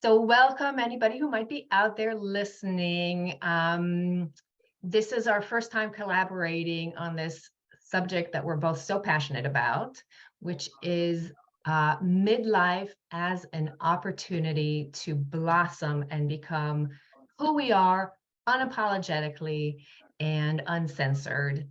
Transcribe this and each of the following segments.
So welcome anybody who might be out there listening. This is our first time collaborating on this subject that we're both so passionate about, which is midlife as an opportunity to blossom and become who we are unapologetically and uncensored.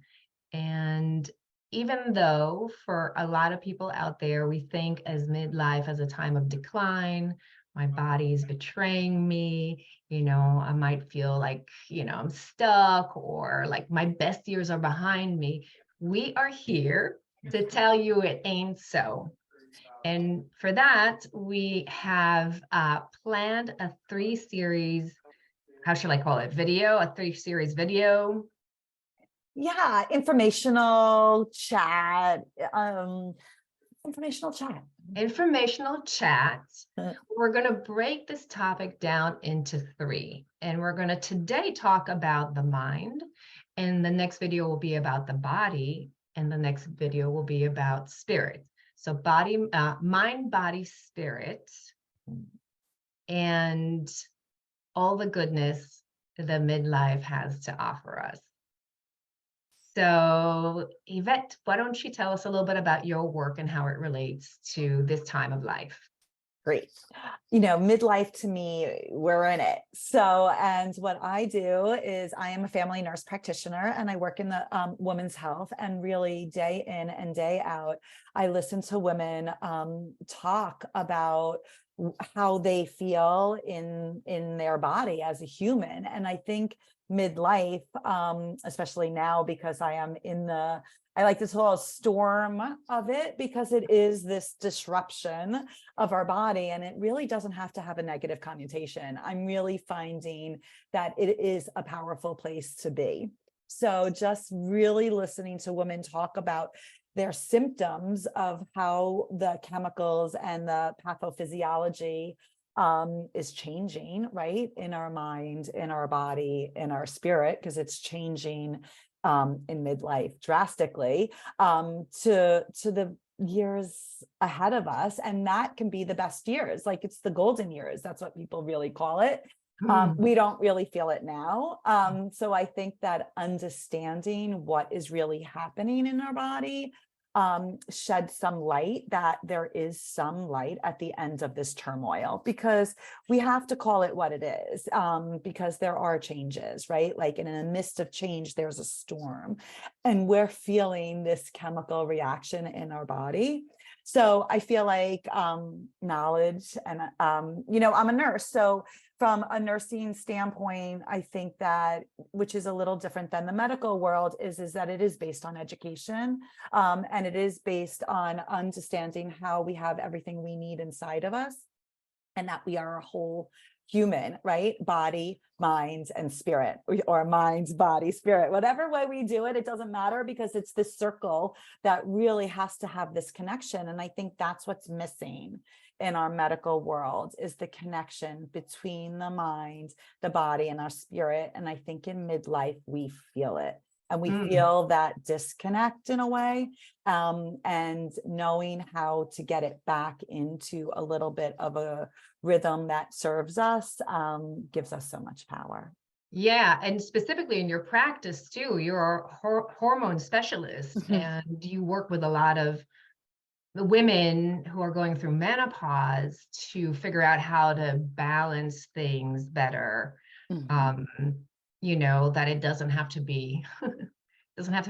And even though for a lot of people out there, we think as midlife as a time of decline, my body is betraying me, I might feel like, I'm stuck or like my best years are behind me. We are here to tell you it ain't so. And for that, we have planned a how shall I call it? A 3 series video. Yeah, informational chat. Informational chat. Informational chat. We're going to break this topic down into 3. And we're going to today talk about the mind. And the next video will be about the body. And the next video will be about spirit. So mind, body, spirit, and all the goodness that midlife has to offer us. So, Yvette, why don't you tell us a little bit about your work and how it relates to this time of life? Great. Midlife to me, we're in it. So, and what I do is I am a family nurse practitioner and I work in the women's health, and really day in and day out, I listen to women talk about how they feel in their body as a human. And I think midlife, especially now, because I am I like to call a storm of it, because it is this disruption of our body, and it really doesn't have to have a negative connotation. I'm really finding that it is a powerful place to be. So just really listening to women talk about their symptoms of how the chemicals and the pathophysiology is changing, right, in our mind, in our body, in our spirit, because it's changing in midlife drastically to the years ahead of us. And that can be the best years, like it's the golden years. That's what people really call it. We don't really feel it now. So I think that understanding what is really happening in our body shed some light that there is some light at the end of this turmoil, because we have to call it what it is, because there are changes, right? Like in the midst of change, there's a storm, and we're feeling this chemical reaction in our body. So I feel like knowledge, and I'm a nurse, so from a nursing standpoint, I think that, which is a little different than the medical world, is that it is based on education, and it is based on understanding how we have everything we need inside of us, and that we are a whole human, right? Body, mind, and spirit, or minds, body, spirit, whatever way we do it, it doesn't matter, because it's this circle that really has to have this connection. And I think that's what's missing in our medical world, is the connection between the mind, the body, and our spirit. And I think in midlife, we feel it. And we feel that disconnect in a way, and knowing how to get it back into a little bit of a rhythm that serves us gives us so much power. Yeah, and specifically in your practice too, you're a hormone specialist, and you work with a lot of the women who are going through menopause to figure out how to balance things better. That it doesn't have to be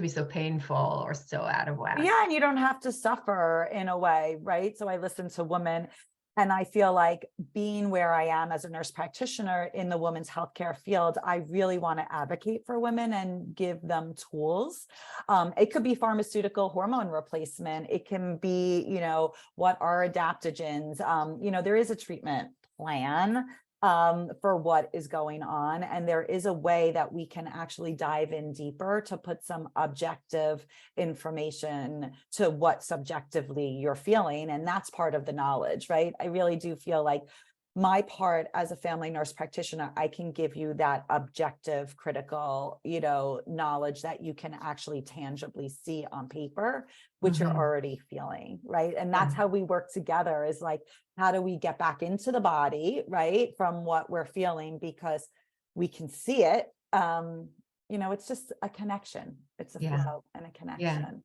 so painful or so out of whack. Yeah, and you don't have to suffer in a way, right? So I listen to women, and I feel like, being where I am as a nurse practitioner in the women's healthcare field, I really want to advocate for women and give them tools. It could be pharmaceutical hormone replacement. It can be, what are adaptogens? There is a treatment plan for what is going on. And there is a way that we can actually dive in deeper to put some objective information to what subjectively you're feeling. And that's part of the knowledge, right? I really do feel like my part as a family nurse practitioner, I can give you that objective, critical, knowledge that you can actually tangibly see on paper, which you're already feeling, right? And that's how we work together, is like, how do we get back into the body, right, from what we're feeling, because we can see it. It's just a connection. It's a flow and a Yeah. connection.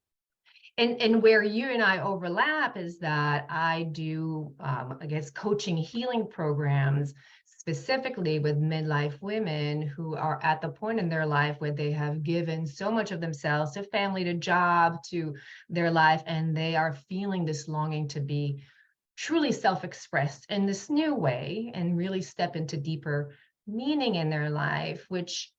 And where you and I overlap is that I do, I guess, coaching healing programs specifically with midlife women who are at the point in their life where they have given so much of themselves to family, to job, to their life, and they are feeling this longing to be truly self-expressed in this new way and really step into deeper meaning in their life, which,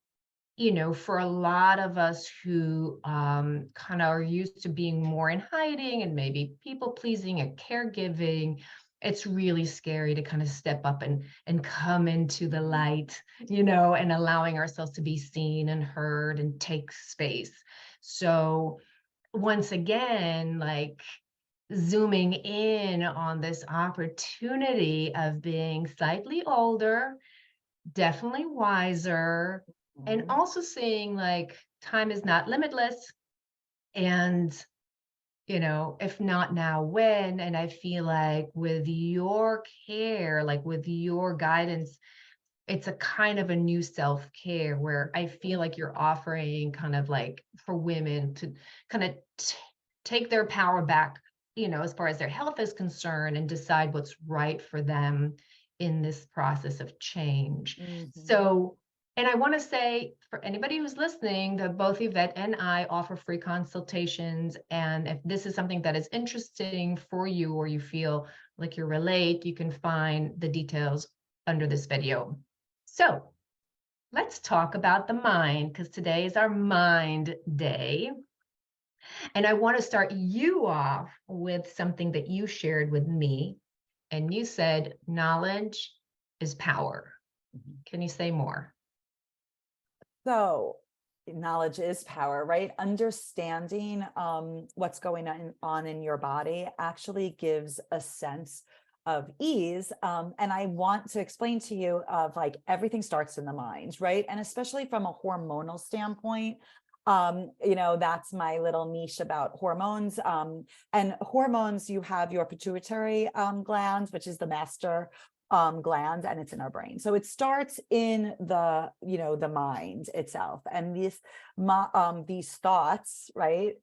for a lot of us who kind of are used to being more in hiding and maybe people pleasing and caregiving, it's really scary to kind of step up and come into the light, and allowing ourselves to be seen and heard and take space. So once again, like zooming in on this opportunity of being slightly older, definitely wiser, and also seeing like time is not limitless. And, if not now, when? And I feel like with your care, like with your guidance, it's a kind of a new self-care where I feel like you're offering kind of like for women to kind of take their power back, as far as their health is concerned, and decide what's right for them in this process of change. So, and I want to say for anybody who's listening that both Yvette and I offer free consultations. And if this is something that is interesting for you, or you feel like you relate, you can find the details under this video. So let's talk about the mind, because today is our mind day. And I want to start you off with something that you shared with me. And you said, knowledge is power. Can you say more? So knowledge is power, right? Understanding what's going on in your body actually gives a sense of ease. And I want to explain to you of like everything starts in the mind, right? And especially from a hormonal standpoint, that's my little niche about hormones. And hormones, you have your pituitary gland, which is the master gland, and it's in our brain. So it starts in the mind itself. And these thoughts, right?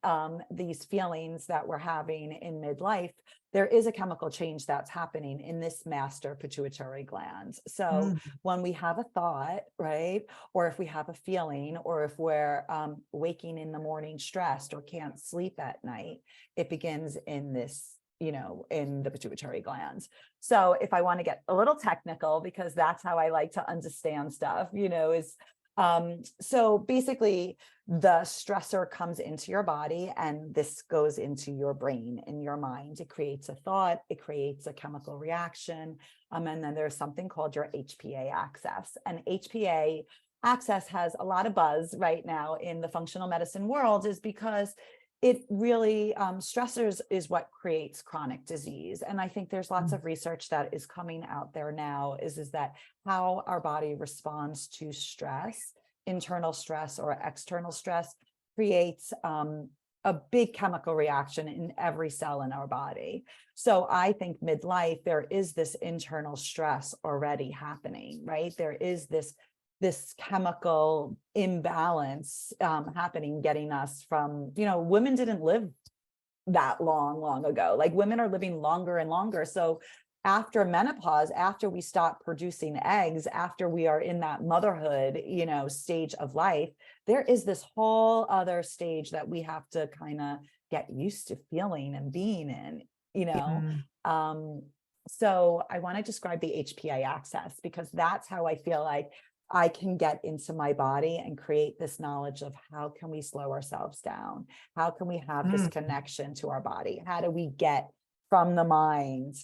These feelings that we're having in midlife, there is a chemical change that's happening in this master pituitary gland. So when we have a thought, right? Or if we have a feeling, or if we're waking in the morning stressed or can't sleep at night, it begins in this, in the pituitary glands. So if I want to get a little technical, because that's how I like to understand stuff, is so basically the stressor comes into your body and this goes into your brain and your mind. It creates a thought, it creates a chemical reaction. And then there's something called your HPA axis. And HPA axis has a lot of buzz right now in the functional medicine world, is because it really, stressors is what creates chronic disease. And I think there's lots of research that is coming out there now is that how our body responds to stress, internal stress or external stress, creates a big chemical reaction in every cell in our body. So I think midlife, there is this internal stress already happening, right? There is this chemical imbalance happening, getting us from, women didn't live that long ago. Like women are living longer and longer. So after menopause, after we stop producing eggs, after we are in that motherhood, stage of life, there is this whole other stage that we have to kind of get used to feeling and being in, So I want to describe the HPA axis, because that's how I feel like I can get into my body and create this knowledge of how can we slow ourselves down? How can we have this connection to our body? How do we get from the mind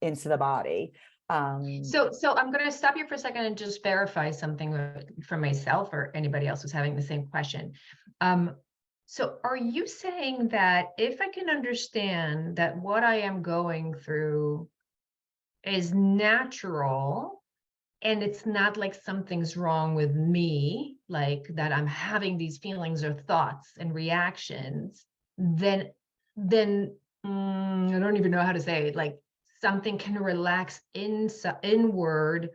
into the body? So I'm going to stop you for a second and just verify something for myself or anybody else who's having the same question. So are you saying that if I can understand that what I am going through is natural, and it's not like something's wrong with me, like that I'm having these feelings or thoughts and reactions, then I don't even know how to say it, like something can relax inward,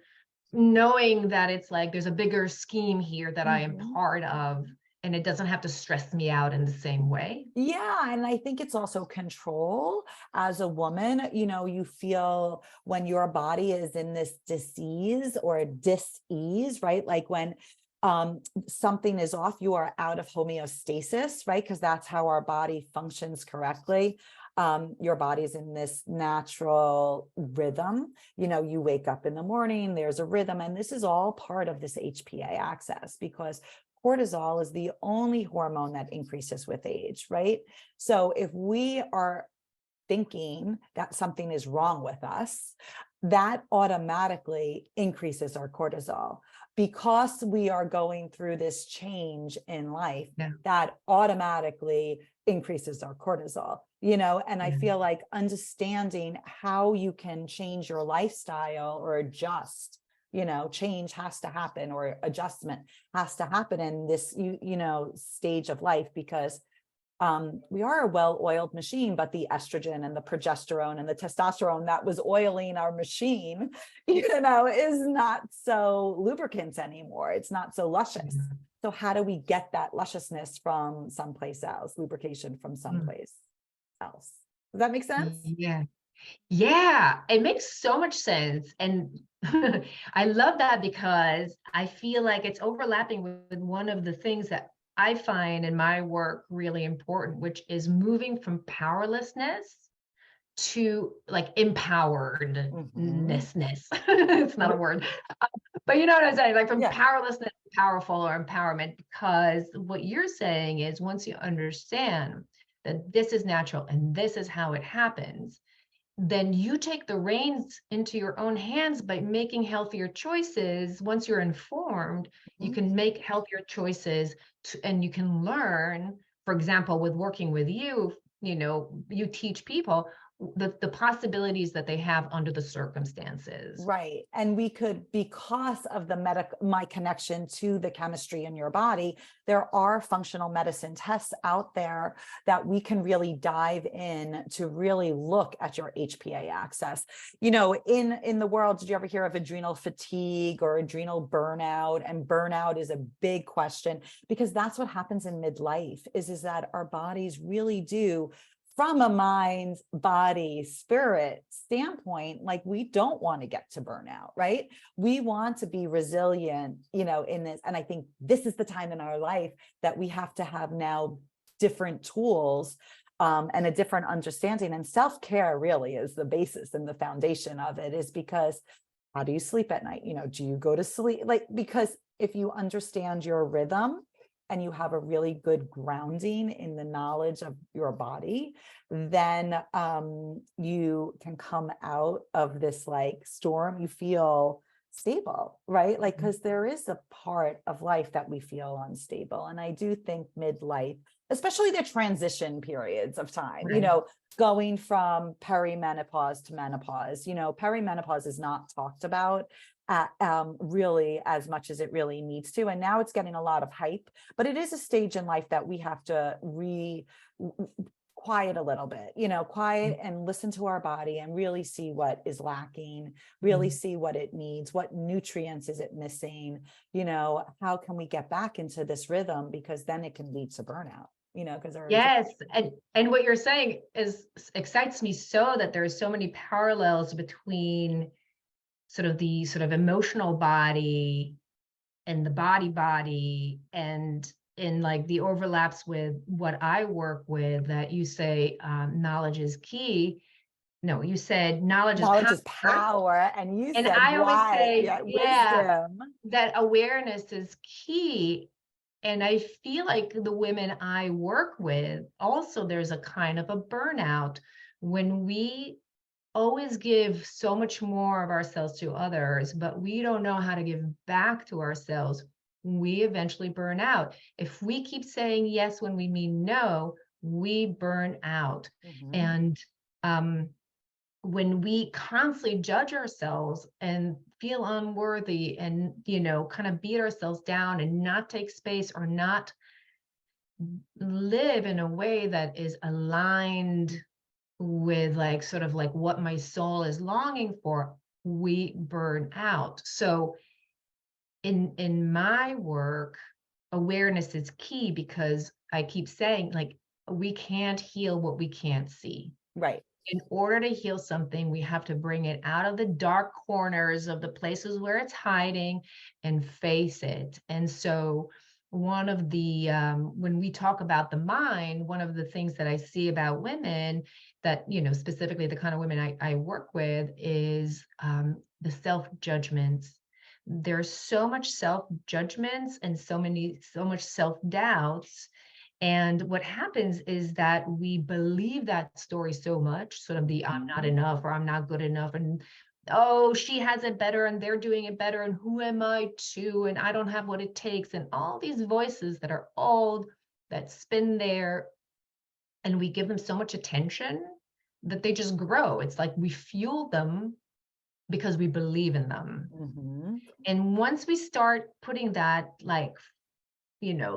knowing that it's like there's a bigger scheme here that I am Mhm. part of, and it doesn't have to stress me out in the same way. Yeah, and I think it's also control. As a woman, you feel when your body is in this disease or dis-ease, right? Like when something is off, you are out of homeostasis, right? Because that's how our body functions correctly. Your body's in this natural rhythm. You wake up in the morning, there's a rhythm, and this is all part of this HPA axis, because cortisol is the only hormone that increases with age, right? So if we are thinking that something is wrong with us, that automatically increases our cortisol. Because we are going through this change in life, Yeah. that automatically increases our cortisol, and I feel like understanding how you can change your lifestyle or adjust, change has to happen, or adjustment has to happen in this, stage of life, because we are a well-oiled machine, but the estrogen and the progesterone and the testosterone that was oiling our machine, is not so lubricant anymore. It's not so luscious. Yeah. So how do we get that lusciousness from someplace else, lubrication from Mm. someplace else? Does that make sense? Yeah. Yeah, it makes so much sense. And I love that, because I feel like it's overlapping with one of the things that I find in my work really important, which is moving from powerlessness to like empoweredness. Mhm. It's not a word, but you know what I'm saying? Like from Yeah. powerlessness to powerful or empowerment, because what you're saying is once you understand that this is natural and this is how it happens, then you take the reins into your own hands by making healthier choices. Once you're informed, you Mhm. can make healthier choices and you can learn, for example, with working with you, you teach people the possibilities that they have under the circumstances. Right. And we could, because of my connection to the chemistry in your body, there are functional medicine tests out there that we can really dive in to really look at your HPA axis. In the world, did you ever hear of adrenal fatigue or adrenal burnout? And burnout is a big question, because that's what happens in midlife, is that our bodies really do, from a mind, body, spirit standpoint, like we don't want to get to burnout, right? We want to be resilient, in this. And I think this is the time in our life that we have to have now different tools, and a different understanding. And self-care really is the basis and the foundation of it, is because how do you sleep at night? Do you go to sleep? Because if you understand your rhythm, and you have a really good grounding in the knowledge of your body, then you can come out of this like storm. You feel stable, right? Like, because there is a part of life that we feel unstable. And I do think midlife, especially the transition periods of time, Right. going from perimenopause to menopause, perimenopause is not talked about really as much as it really needs to. And now it's getting a lot of hype, but it is a stage in life that we have to quiet a little bit, quiet and listen to our body and really see what is lacking, really see what it needs, what nutrients is it missing, how can we get back into this rhythm, because then it can lead to burnout, because Yes, and what you're saying excites me, so that there are so many parallels between the sort of emotional body and the body, and in like the overlaps with what I work with, that you say knowledge is key. No, you said knowledge is knowledge is power. power, and you And said I always why, say, yeah, yeah, wisdom. that awareness is key. And I feel like the women I work with, also there's a kind of a burnout when we always give so much more of ourselves to others, but we don't know how to give back to ourselves. We eventually burn out. If we keep saying yes when we mean no, we burn out. Mhm. And um, when we constantly judge ourselves and feel unworthy and, kind of beat ourselves down and not take space or not live in a way that is aligned with like sort of like what my soul is longing for, we burn out. So in my work, awareness is key, because I keep saying, like, we can't heal what we can't see. Right. In order to heal something, we have to bring it out of the dark corners of the places where it's hiding and face it. And so one of the when we talk about the mind, one of the things that I see about women that, specifically the kind of women I work with, is the self-judgments. There's so much self-judgments and so much self-doubts. And what happens is that we believe that story so much, sort of the I'm not enough, or I'm not good enough, and oh, she has it better and they're doing it better, and who am I to, and I don't have what it takes, and all these voices that are old, that spin there, and we give them so much attention that they just grow. It's like we fuel them because we believe in them. Mm-hmm. And once we start putting that, like,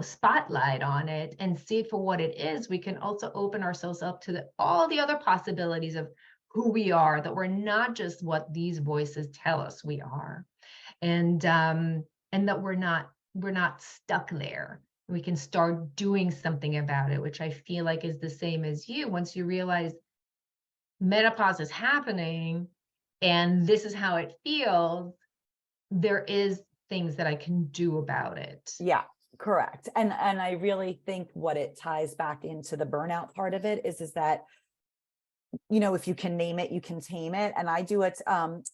spotlight on it and see it for what it is, we can also open ourselves up to all the other possibilities of who we are, that we're not just what these voices tell us we are. And that we're not stuck there. We can start doing something about it, which I feel like is the same as you. Once you realize menopause is happening and this is how it feels, there is things that I can do about it. Yeah, correct. And I really think what it ties back into the burnout part of it is that, if you can name it, you can tame it. And I do it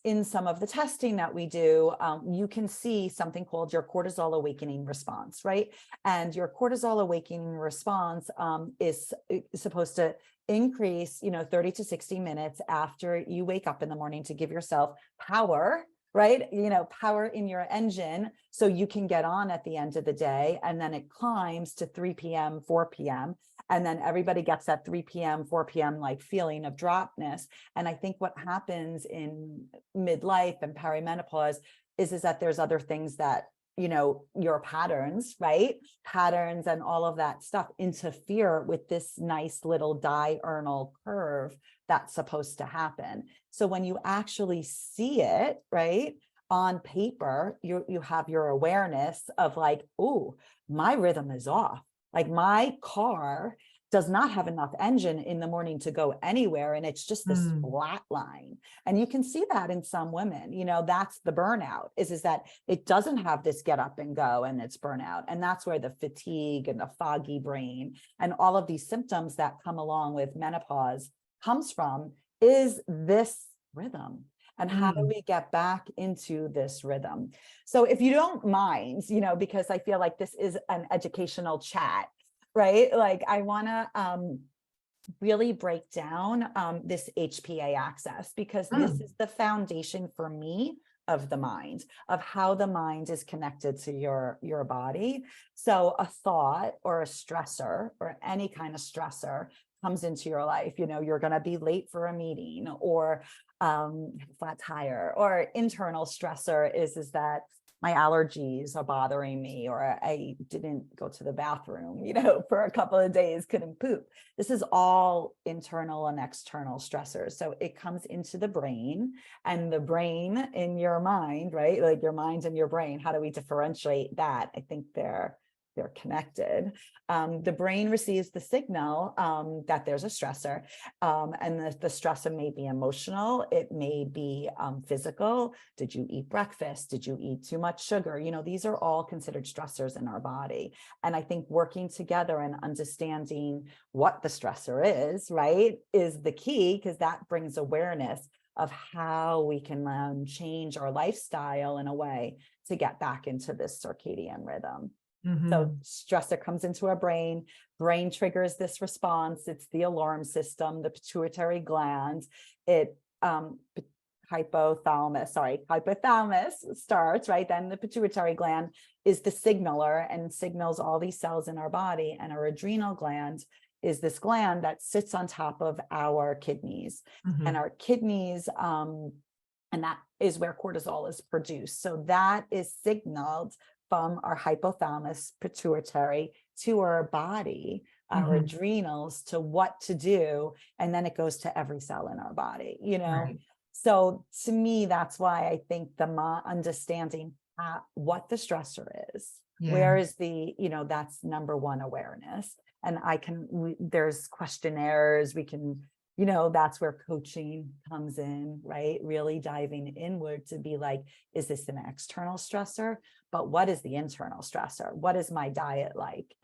in some of the testing that we do. You can see something called your cortisol awakening response, right? And your cortisol awakening response is supposed to increase, 30 to 60 minutes after you wake up in the morning, to give yourself power, right? Power in your engine so you can get on at the end of the day. And then it climbs to 3 p.m., 4 p.m. And then everybody gets that 3 p.m., 4 p.m. like feeling of dropness. And I think what happens in midlife and perimenopause is that there's other things that, your patterns, right? Patterns and all of that stuff interfere with this nice little diurnal curve that's supposed to happen. So when you actually see it, right, on paper, you have your awareness of like, oh, my rhythm is off. Like my car does not have enough engine in the morning to go anywhere. And it's just this flat line. And you can see that in some women, that's the burnout is that it doesn't have this get up and go, and it's burnout. And that's where the fatigue and the foggy brain and all of these symptoms that come along with menopause comes from, is this rhythm. And how do we get back into this rhythm? So if you don't mind, because I feel like this is an educational chat, right? Like I want to really break down this HPA axis, because this is the foundation for me of the mind, of how the mind is connected to your body. So a thought or a stressor or any kind of stressor comes into your life, you're going to be late for a meeting, or flat tire, or internal stressor is that my allergies are bothering me, or I didn't go to the bathroom, for a couple of days, couldn't poop. This is all internal and external stressors. So it comes into the brain, and the brain in your mind, right? Like your mind and your brain, how do we differentiate that? I think they're connected. The brain receives the signal that there's a stressor, and the stressor may be emotional, it may be physical. Did you eat breakfast? Did you eat too much sugar? These are all considered stressors in our body. And I think working together and understanding what the stressor is, right, is the key, because that brings awareness of how we can change our lifestyle in a way to get back into this circadian rhythm. So stressor comes into our brain triggers this response. It's the alarm system, the pituitary gland. It hypothalamus starts, right? Then the pituitary gland is the signaler and signals all these cells in our body, and our adrenal gland is this gland that sits on top of our kidneys, and Mhm. our kidneys, and that is where cortisol is produced. So that is signaled from our hypothalamus pituitary to our body, our Mhm. adrenals, to what to do. And then it goes to every cell in our body, Right. So to me, that's why I think understanding what the stressor is, Yeah. where is that's number one, awareness. And there's questionnaires we can, that's where coaching comes in, right? Really diving inward to be like, is this an external stressor? But what is the internal stressor? What is my diet like?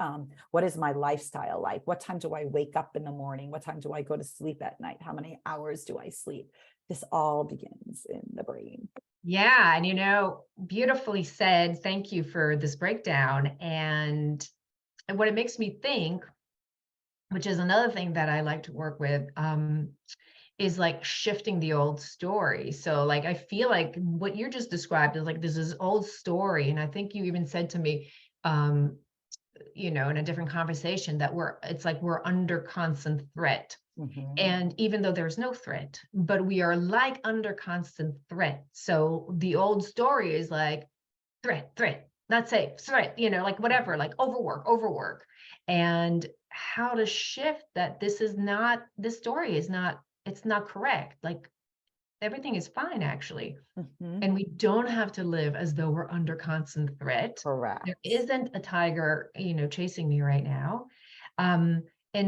What is my lifestyle like? What time do I wake up in the morning? What time do I go to sleep at night? How many hours do I sleep? This all begins in the brain. Yeah. And, beautifully said. Thank you for this breakdown. And what it makes me think, which is another thing that I like to work with, is like shifting the old story. So like I feel like what you just described is like there's this old story. And I think you even said to me, um, in a different conversation that it's like we're under constant threat. Mhm. And even though there's no threat, but we are like under constant threat. So the old story is like threat, not safe, threat, like whatever, like overwork. And how to shift that this story is not, it's not correct. Like everything is fine, actually. Mhm. And we don't have to live as though we're under constant threat. There Correct. isn't a tiger, chasing me right now. Um,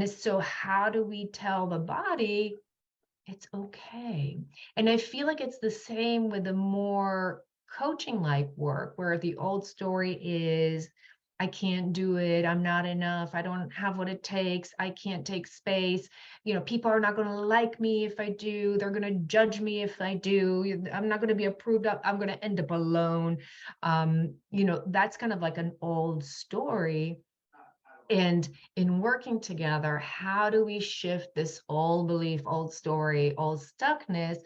so how do we tell the body it's okay? And I feel like it's the same with the more coaching like work, where the old story is, I can't do it. I'm not enough. I don't have what it takes. I can't take space. People are not going to like me if I do. They're going to judge me if I do. I'm not going to be approved of. I'm going to end up alone. That's kind of like an old story. And in working together, how do we shift this old belief, old story, old stuckness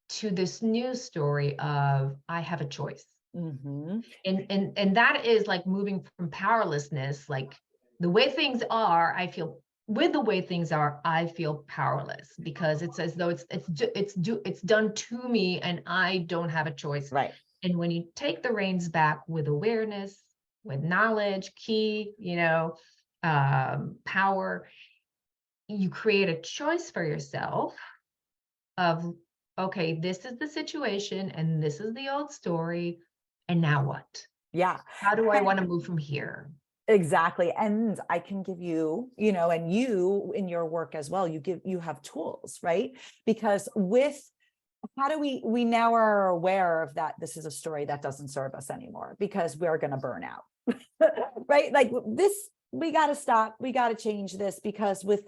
to this new story of I have a choice? Mhm. And that is like moving from powerlessness, like the way things are, I feel with the way things are, I feel powerless because it's as though it's done to me and I don't have a choice. Right. And when you take the reins back with awareness, with knowledge, power, you create a choice for yourself of, okay, this is the situation and this is the old story. And now what? Yeah. How do I want to move from here? Exactly. And I can give you, and you in your work as well, you have tools, right? Because how do we now are aware of that this is a story that doesn't serve us anymore because we're going to burn out. Right? Like this, we got to stop. We got to change this because with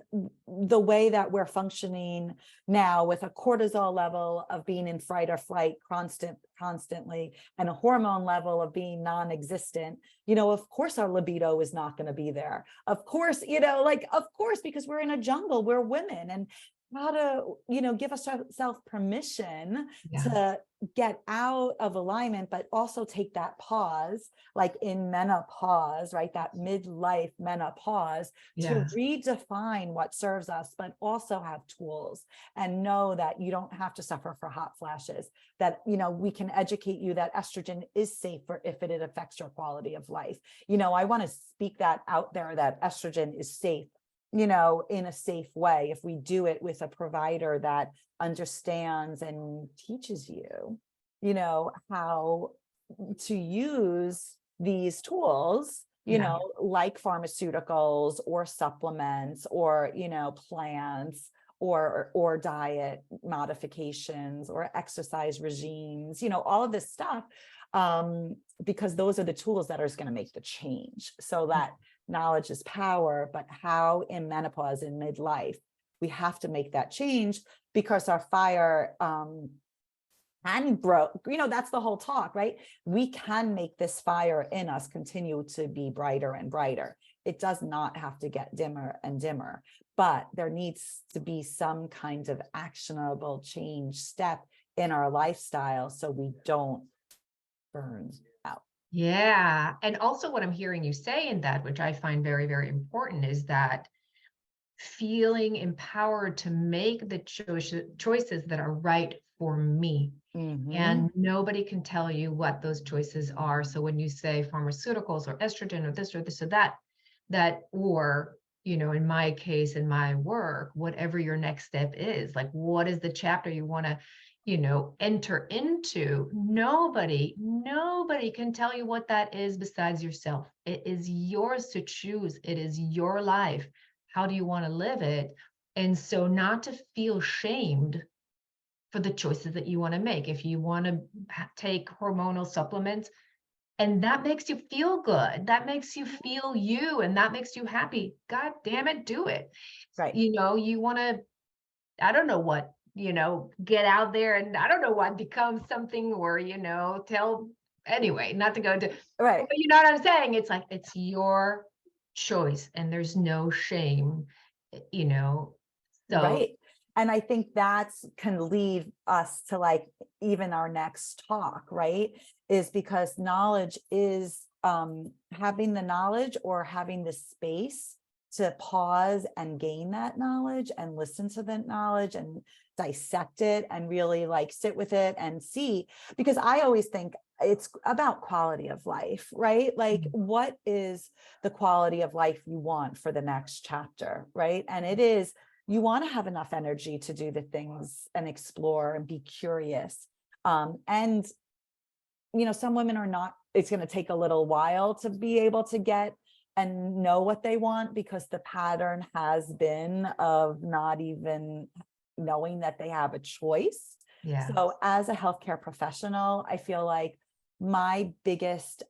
the way that we're functioning now, with a cortisol level of being in fight or flight constantly, and a hormone level of being non-existent, of course our libido is not going to be there. Of course, of course, because we're in a jungle, we're women, and how to, give ourselves permission Yeah. to get out of alignment, but also take that pause, like in menopause, right? That midlife menopause, to Yeah. redefine what serves us, but also have tools and know that you don't have to suffer for hot flashes, that, we can educate you that estrogen is safer if it affects your quality of life. I want to speak that out there, that estrogen is safe, in a safe way, if we do it with a provider that understands and teaches you, how to use these tools, Yeah. like pharmaceuticals or supplements or, plants or diet modifications or exercise regimes, all of this stuff, because those are the tools that are going to make the change. So that knowledge is power, but how in menopause, in midlife, we have to make that change because our fire can grow. That's the whole talk, right? We can make this fire in us continue to be brighter and brighter. It does not have to get dimmer and dimmer, but there needs to be some kind of actionable change step in our lifestyle so we don't burn out. Yeah. And also what I'm hearing you say in that, which I find very, very important, is that feeling empowered to make the choices that are right for me. And nobody can tell you what those choices are. So when you say pharmaceuticals or estrogen or this or that, or, in my case, in my work, whatever your next step is, like, what is the chapter you want to, enter into? Nobody can tell you what that is besides yourself. It is yours to choose. It is your life. How do you want to live it? And so not to feel shamed for the choices that you want to make. If you want to take hormonal supplements and that makes you feel good, that makes you feel you, and that makes you happy, God damn it, do it. Right. You want to, I don't know what, get out there and I don't know what, become something, or, anyway, not to go into, Right. but you know what I'm saying? It's like, it's your choice and there's no shame, so. Right. And I think that's can lead us to like even our next talk, right? Is because knowledge is having the knowledge or having the space to pause and gain that knowledge and listen to that knowledge and dissect it and really like sit with it and see, because I always think it's about quality of life, right? Like, what is the quality of life you want for the next chapter, right? And it is, you want to have enough energy to do the things and explore and be curious. And, some women are not, it's going to take a little while to be able to get and know what they want, because the pattern has been of not even knowing that they have a choice. Yeah. So as a healthcare professional, I feel like my biggest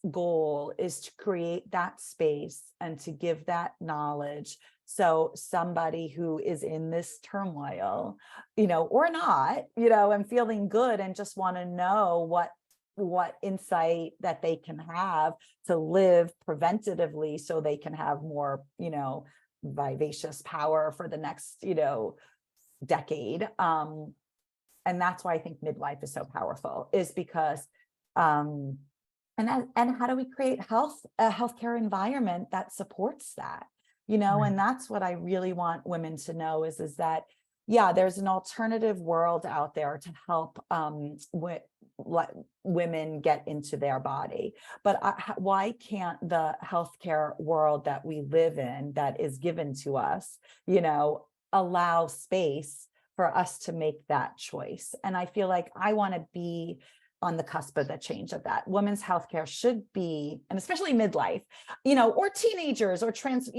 goal is to create that space and to give that knowledge. So somebody who is in this turmoil, or not, and feeling good and just want to know what insight that they can have to live preventatively so they can have more, vivacious power for the next, decade. And that's why I think midlife is so powerful, is because, and how do we create a healthcare environment that supports that? Right. And that's what I really want women to know is that, yeah, there's an alternative world out there to help women get into their body. But why can't the healthcare world that we live in, that is given to us, allow space for us to make that choice? And I feel like I want to be on the cusp of the change of that. Women's healthcare should be, and especially midlife, or teenagers or trans,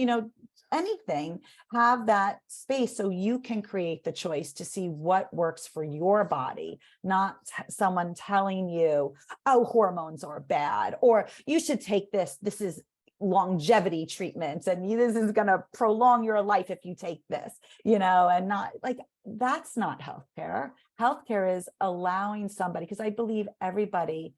anything, have that space so you can create the choice to see what works for your body, not someone telling you, oh, hormones are bad, or you should take this is longevity treatments and this is going to prolong your life if you take this, and not like, that's not healthcare. Healthcare is allowing somebody, because I believe everybody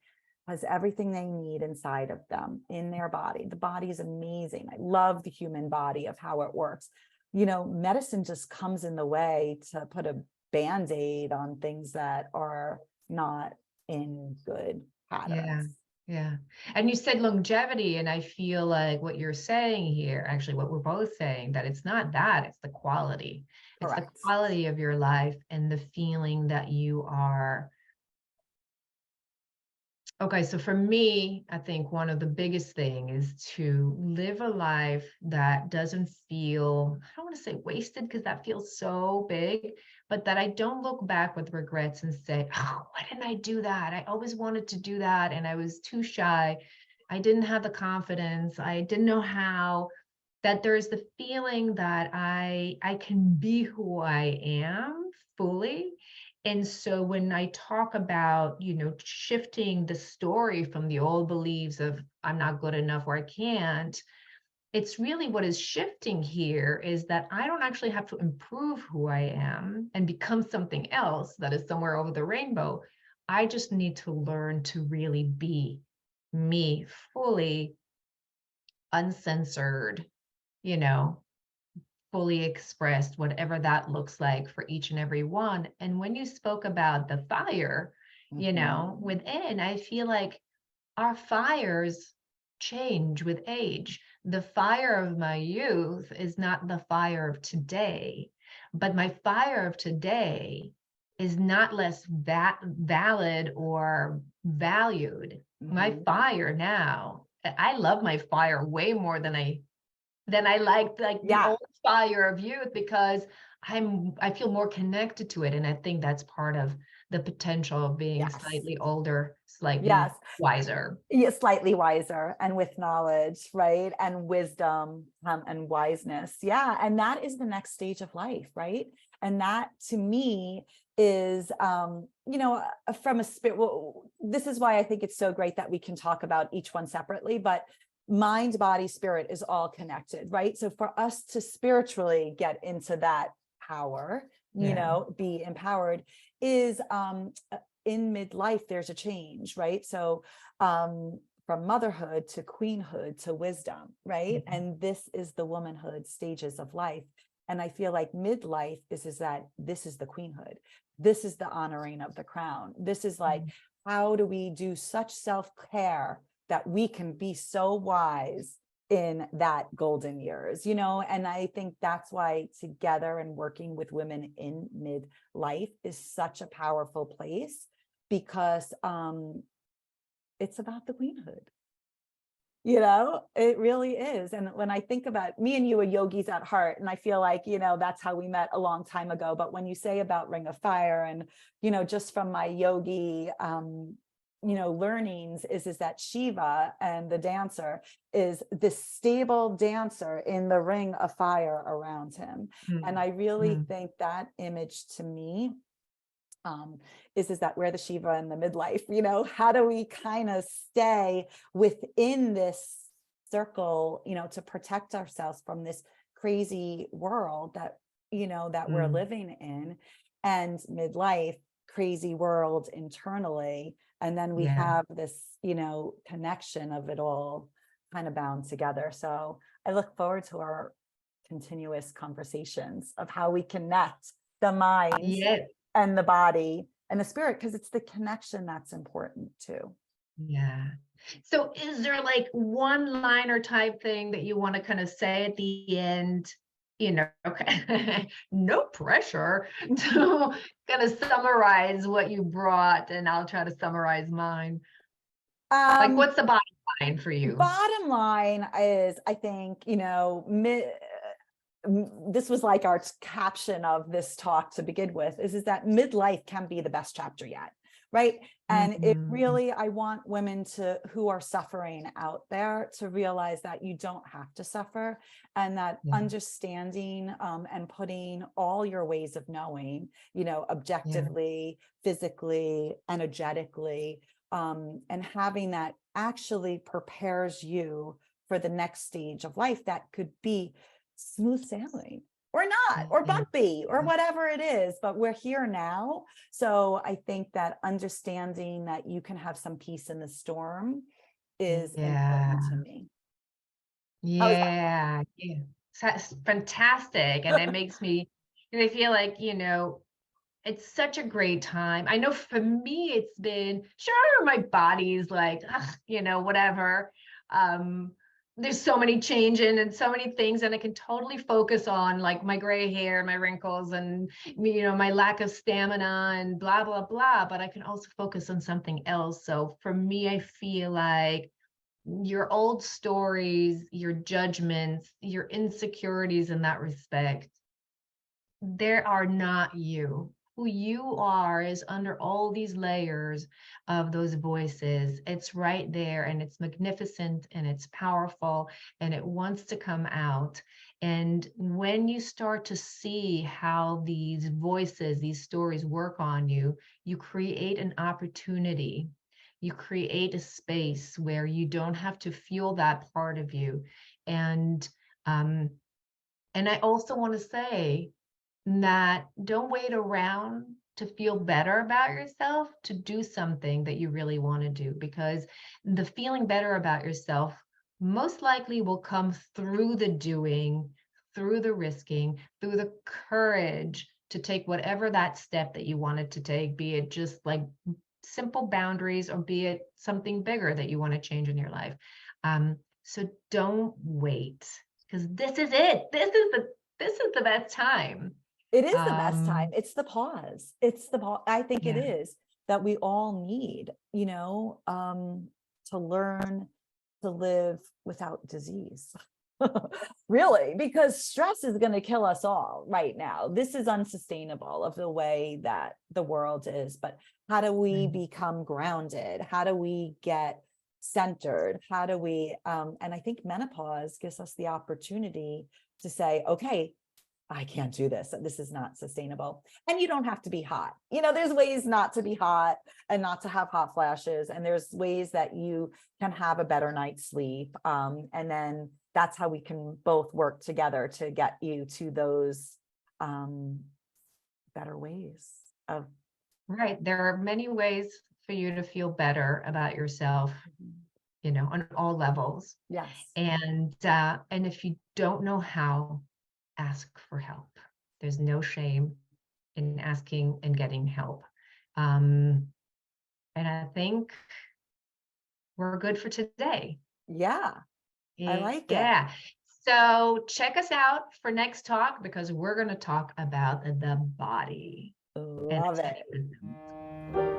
has everything they need inside of them in their body. The body is amazing. I love the human body of how it works. Medicine just comes in the way to put a Band-Aid on things that are not in good patterns. Yeah. And you said longevity, and I feel like what you're saying here, actually what we're both saying, that it's not that, it's the quality. It's the Correct. quality of your life and the feeling that you are. Okay, so for me, I think one of the biggest thing is to live a life that doesn't feel, I don't want to say wasted because that feels so big, but that I don't look back with regrets and say, oh, why didn't I do that? I always wanted to do that and I was too shy. I didn't have the confidence. I didn't know how. That there's the feeling that I can be who I am fully. And so when I talk about, shifting the story from the old beliefs of I'm not good enough or I can't, it's really what is shifting here is that I don't actually have to improve who I am and become something else that is somewhere over the rainbow. I just need to learn to really be me fully, uncensored, you know, fully expressed, whatever that looks like for each and every one. And when you spoke about the fire, Mhm. within, I feel like our fires change with age. The fire of my youth is not the fire of today, but my fire of today is not less valid or valued. My Mhm. fire now, I love my fire way more than I liked like the Yeah. old fire of youth, because I feel more connected to it. And I think that's part of the potential of being Yes. slightly older, slightly Yes. wiser. Yeah, slightly wiser and with knowledge, right? And wisdom, and wiseness. Yeah. And that is the next stage of life, right? And that to me is, from a spirit. Well, this is why I think it's so great that we can talk about each one separately, but mind, body, spirit is all connected, right? So for us to spiritually get into that power, Yeah. be empowered is, in midlife, there's a change, right? So, from motherhood to queenhood to wisdom, right? Mhm. And this is the womanhood stages of life. And I feel like midlife is that this is the queenhood. This is the honoring of the crown. This is like, Mhm. how do we do such self-care that we can be so wise in that golden years, and I think that's why together and working with women in midlife is such a powerful place, because it's about the queenhood. It really is. And when I think about, me and you are yogis at heart, and I feel like, that's how we met a long time ago. But when you say about Ring of Fire, and, just from my yogi, learnings is that Shiva, and the dancer, is this stable dancer in the ring of fire around him. And Mm. I really Mm. think that image to me, is that we're the Shiva in the midlife, how do we kind of stay within this circle, to protect ourselves from this crazy world that we're Mm. living in, and midlife, crazy world internally. And then we Yeah. have this, connection of it all kind of bound together. So I look forward to our continuous conversations of how we connect the mind Yeah. and the body and the spirit, because it's the connection that's important too. Yeah. So is there like one liner type thing that you want to kind of say at the end? Okay, no pressure to kind of summarize what you brought, and I'll try to summarize mine. Like, Um, what's the bottom line for you? Bottom line is, I think, this was like our caption of this talk to begin with, is that midlife can be the best chapter yet, right? And it Mhm. really, I want women who are suffering out there to realize that you don't have to suffer, and that Yeah, understanding, and putting all your ways of knowing, yeah, objectively, physically, energetically, and having that actually prepares you for the next stage of life that could be smooth sailing or not, or yeah, bumpy, or yeah, whatever it is, but we're here now. So I think that understanding that you can have some peace in the storm is important to yeah, me. How is that? yeah, yeah. That's fantastic. And it makes me, and I feel like, it's such a great time. I know for me, it's been sure my body's like, ugh, whatever. Um, there's so many changing and so many things, and I can totally focus on like my gray hair, my wrinkles, and my lack of stamina and blah blah blah. But I can also focus on something else. So for me, I feel like your old stories, your judgments, your insecurities in that respect, they are not you. Who you are is under all these layers of those voices. It's right there, and it's magnificent, and it's powerful, and it wants to come out. And when you start to see how these voices, these stories work on you, you create an opportunity. You create a space where you don't have to fuel that part of you. And um, and I also want to say that don't wait around to feel better about yourself to do something that you really want to do, because the feeling better about yourself most likely will come through the doing, through the risking, through the courage to take whatever that step that you wanted to take, be it just like simple boundaries, or be it something bigger that you want to change in your life. So don't wait, because this is it. This is the best time. It is the best time. Um, It's the pause. It's the pause. I think it yeah. is that we all need, to learn to live without disease. Really, because stress is going to kill us all right now. This is unsustainable of the way that the world is. But how do we Right. become grounded? How do we get centered? How do we, and I think menopause gives us the opportunity to say, okay, I can't do this. This is not sustainable. And you don't have to be hot. There's ways not to be hot and not to have hot flashes. And there's ways that you can have a better night's sleep. And then that's how we can both work together to get you to those better ways of. Right. There are many ways for you to feel better about yourself, on all levels. Yes. And if you don't know how, ask for help. There's no shame in asking and getting help. And I think we're good for today. Yeah. I like it. Yeah. So check us out for next talk, because we're going to talk about the body and Love its it. many wisdoms.